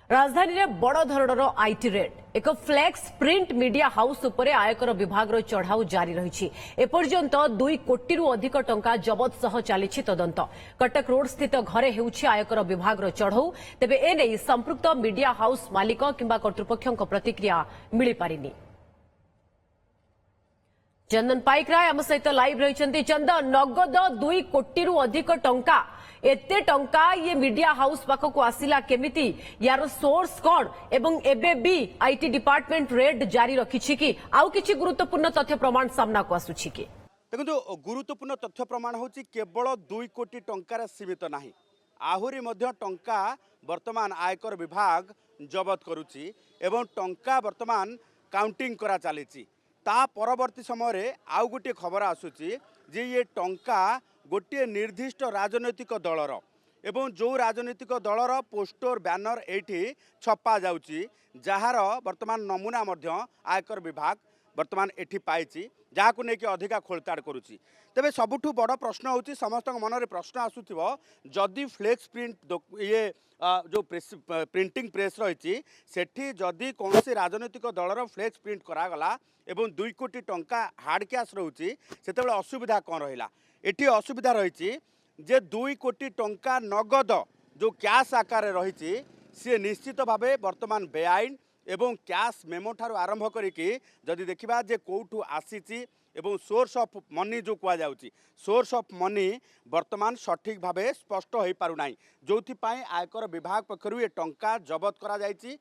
राजधानी में बड़ धरणर आईटी रेड एक फ्लेक्स प्रिंट मीडिया हाउस उपरे आयकर विभाग चढ़ाऊ जारी रही एपर्यंत 2 कोटी अधिक टंका जबत सह चली तदंत कटक रोड स्थित घरे होउछि आयकर विभाग चढ़ाऊ तेबे एने संपृक्त मीडिया हाउस मालिक किंबा कर्तृपक्षों प्रतिक्रिया मिल पारिनी। चंदन पाइकराय आम सहित लाइव रही। चंदन नगद 2 कोटी अधिक टंका एते टंका ये मीडिया हाउस पाखक आसिला केमिति यार सोर्स कौन एवं एबे भी आईटी डिपार्टमेंट रेड जारी रखिछि कि आउ किछि गुरुत्वपूर्ण तथ्य प्रमाण सामना को आसुछि कि देखो गुरुत्वपूर्ण तथ्य प्रमाण होछि केवल 2 कोटी टंकार सीमित नाही आहुरी मध्य टंका वर्तमान आयकर विभाग जबत करुछि एवं टंका वर्तमान काउंटिंग करा चलीछि ता परवर्ती समय आउ गोटे खबर आसुछि जे ये टंका गोटे निर्दिष्ट राजनैतिक दलर एवं जो राजनैतिक दलर पोस्टर बैनर एठी छपा जाउछि जार वर्तमान नमूना मध्य आयकर विभाग वर्तमान एठी पाइछि जहाकु नेकी अधिका खोलताड़ करुछि। तेबे सबुठु बड़ प्रश्न होछि समस्त मन रे प्रश्न आसुथिबो जदि फ्लेक्स प्रिंट ये जो प्रिंटिंग प्रेस रही सेठी जदि कौन से राजनैतिक दलर फ्लेक्स प्रिंट करागला एवं 2 कोटी टंका हार्ड कैश रोचे से असुविधा कौन रहा एटी असुविधा रही जे 2 कोटी टंका नगद जो कैश आकार रही सी निश्चित भावे वर्तमान बेआईन एवं कैश मेमो ठारू आरंभ करिकी जदि देखिबा जे कोठू आसीची एवं सोर्स ऑफ मनी जो कुआ जाउची सोर्स ऑफ मनी वर्तमान सठिक भावे स्पष्ट हो पारु नाही जोथि पाई आयकर विभाग पक्षरु ए टंका जबत करा जायची